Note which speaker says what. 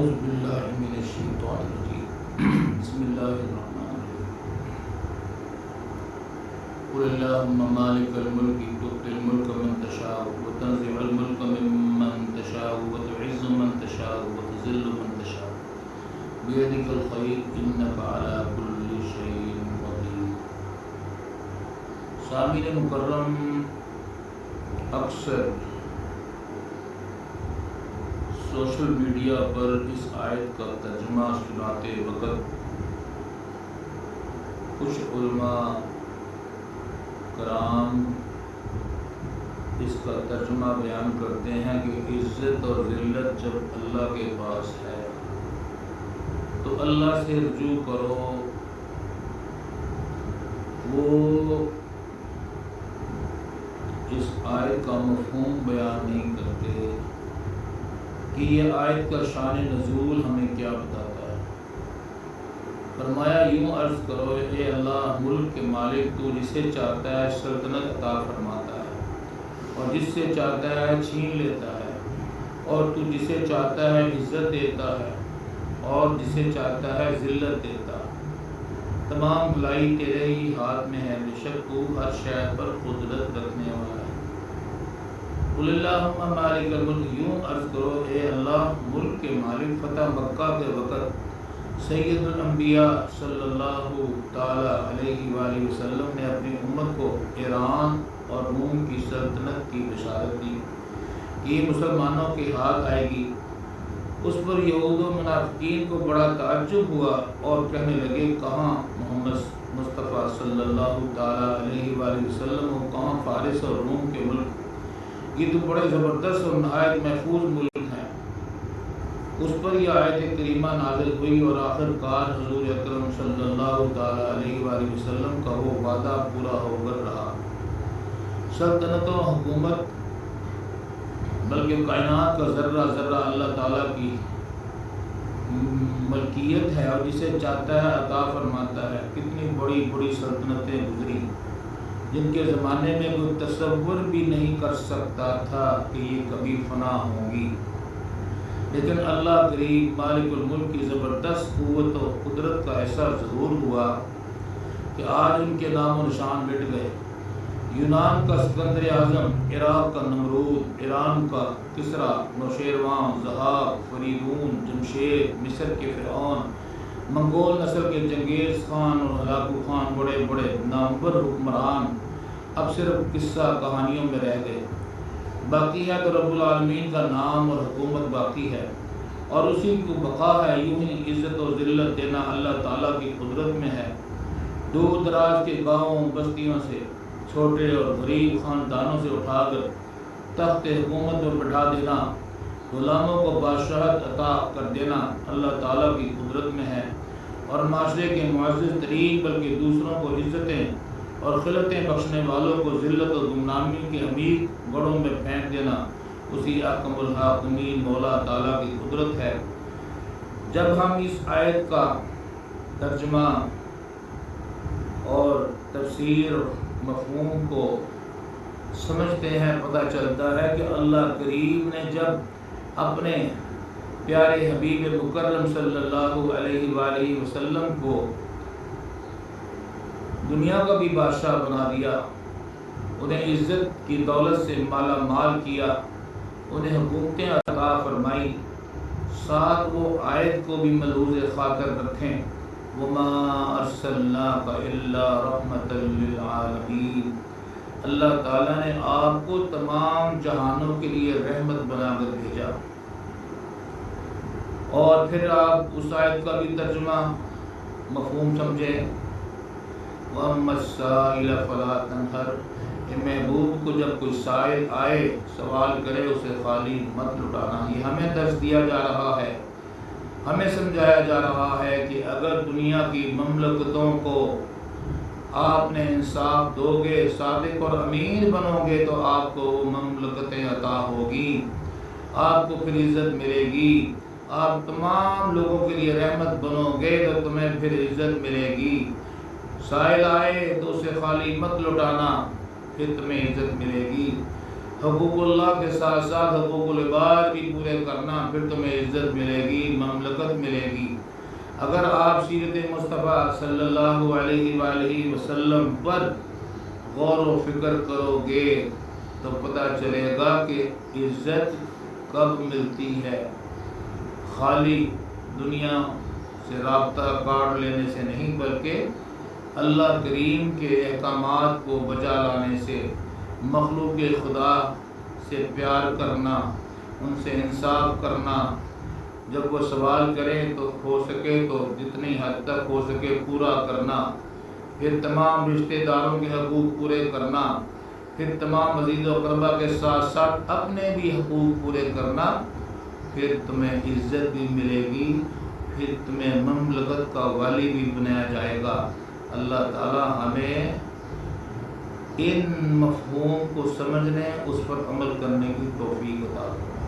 Speaker 1: اعوذ باللہ من الشیطان الرجیم بسم اللہ الرحمن الرحیم قل اللہم مالک الملک تؤتی الملک من تشاء وتنزع الملک ممن تشاء وتعز من تشاء وتذل من تشاء بیدک الخیر انک علی کل شیء قدیر۔ سامعین مکرم، اکثر سوشل میڈیا پر اس آیت کا ترجمہ سناتے وقت کچھ علماء کرام اس کا ترجمہ بیان کرتے ہیں کہ عزت اور ذلت جب اللہ کے پاس ہے تو اللہ سے رجوع کرو۔ وہ اس آیت کا مفہوم بیان نہیں کرتے کہ یہ آیت کا شان نزول ہمیں کیا بتاتا ہے۔ فرمایا یوں عرض کرو، اے اللہ ملک کے مالک، تو جسے چاہتا ہے سلطنت عطا فرماتا ہے اور جس سے چاہتا ہے چھین لیتا ہے، اور تو جسے چاہتا ہے عزت دیتا ہے اور جسے چاہتا ہے ذلت دیتا ہے۔ تمام بھلائی تیرے ہی ہاتھ میں ہے، بے شک تو ہر شے پر قدرت رکھنے والا ہے۔ قل اللہم مالک الملک، یوں عرض کرو اے اللہ ملک کے مالک۔ فتح مکہ کے وقت سید الانبیاء صلی اللہ تعالی علیہ وآلہ وسلم نے اپنی امت کو ایران اور روم کی سلطنت کی بشارت دی کہ یہ مسلمانوں کے ہاتھ آئے گی۔ اس پر یہود و منافقین کو بڑا تعجب ہوا اور کہنے لگے کہاں محمد مصطفیٰ صلی اللہ تعالی علیہ وآلہ وسلم و کہاں فارس اور روم کے ملک؟ یہ تو بڑے زبردست اور نہایت محفوظ ملک ہیں۔ اس پر یہ آیت کریمہ نازل ہوئی اور آخر کار حضور اکرم صلی اللہ تعالی علیہ وآلہ وسلم کا وہ وعدہ پورا ہو کر رہا۔ سلطنت و حکومت بلکہ کائنات کا ذرہ ذرہ اللہ تعالیٰ کی ملکیت ہے اور جسے چاہتا ہے عطا فرماتا ہے۔ کتنی بڑی بڑی سلطنتیں گزری جن کے زمانے میں کوئی تصور بھی نہیں کر سکتا تھا کہ یہ کبھی فنا ہوں گی، لیکن اللہ کریم مالک الملک کی زبردست قوت و قدرت کا ایسا ظہور ہوا کہ آج ان کے نام و نشان مٹ گئے۔ یونان کا سکندر اعظم، عراق کا نمرود، ایران کا کسریٰ، نوشیروان، ضحاک، فریدون، جمشید، مصر کے فرعون، منگول نسل کے چنگیز خان اور ہلاکو خان، بڑے بڑے نامور حکمران اب صرف قصہ کہانیوں میں رہ گئے۔ باقی ہے تو رب العالمین کا نام اور حکومت باقی ہے اور اسی کو بقا ہے۔ یوں ہی عزت و ذلت دینا اللہ تعالیٰ کی قدرت میں ہے۔ دور دراز کے گاؤں بستیوں سے، چھوٹے اور غریب خاندانوں سے اٹھا کر تخت حکومت میں بٹھا دینا، غلاموں کو بادشاہت عطا کر دینا اللہ تعالیٰ کی قدرت میں ہے، اور معاشرے کے معزز ترین بلکہ دوسروں کو عزتیں اور خلتیں بخشنے والوں کو ذلت و گمنامی کے عمیق گڑھوں میں پھینک دینا اسی احکم الحاکمین مولا تعالیٰ کی قدرت ہے۔ جب ہم اس آیت کا ترجمہ اور تفسیر مفہوم کو سمجھتے ہیں، پتہ چلتا ہے کہ اللہ کریم نے جب اپنے پیارے حبیب مکرم صلی اللہ علیہ وآلہ وسلم کو دنیا کا بھی بادشاہ بنا دیا، انہیں عزت کی دولت سے مالا مال کیا، انہیں حکومتیں عطا فرمائی، ساتھ وہ آیت کو بھی ملحوظ خاطر رکھیں وَمَا أَرْسَلْنَاكَ إِلَّا رَحْمَةً لِلْعَالَمِينَ۔ اللہ تعالیٰ نے آپ کو تمام جہانوں کے لیے رحمت بنا کر بھیجا۔ اور پھر آپ اس آیت کا بھی ترجمہ مفہوم سمجھیں، وَأَمَّا السَّائِلَ فَلَا تَنْهَرْ، کہ محبوب کو جب کوئی سائل آئے سوال کرے اسے خالی مت لٹانا۔ یہ ہمیں درس دیا جا رہا ہے، ہمیں سمجھایا جا رہا ہے کہ اگر دنیا کی مملکتوں کو آپ نے انصاف دو گے، صادق اور امین بنو گے تو آپ کو وہ مملکتیں عطا ہوگی، آپ کو پھر عزت ملے گی۔ آپ تمام لوگوں کے لیے رحمت بنو گے تو تمہیں پھر عزت ملے گی۔ سائل آئے تو اسے خالی مت لٹانا، پھر تمہیں عزت ملے گی۔ حقوق اللہ کے ساتھ ساتھ حقوق العباد بھی پورے کرنا، پھر تمہیں عزت ملے گی، مملکت ملے گی۔ اگر آپ سیرت مصطفیٰ صلی اللہ علیہ وآلہ وسلم پر غور و فکر کرو گے تو پتہ چلے گا کہ عزت کب ملتی ہے۔ خالی دنیا سے رابطہ کاٹ لینے سے نہیں، بلکہ اللہ کریم کے احکامات کو بجا لانے سے، مخلوق خدا سے پیار کرنا، ان سے انصاف کرنا۔ جب وہ سوال کریں تو ہو سکے تو جتنی حد تک ہو سکے پورا کرنا، پھر تمام رشتہ داروں کے حقوق پورے کرنا، پھر تمام عزیز و اقربا کے ساتھ ساتھ اپنے بھی حقوق پورے کرنا، پھر تمہیں عزت بھی ملے گی، پھر تمہیں مملکت کا والی بھی بنایا جائے گا۔ اللہ تعالی ہمیں ان مفہوم کو سمجھنے، اس پر عمل کرنے کی توفیق عطا فرمائے۔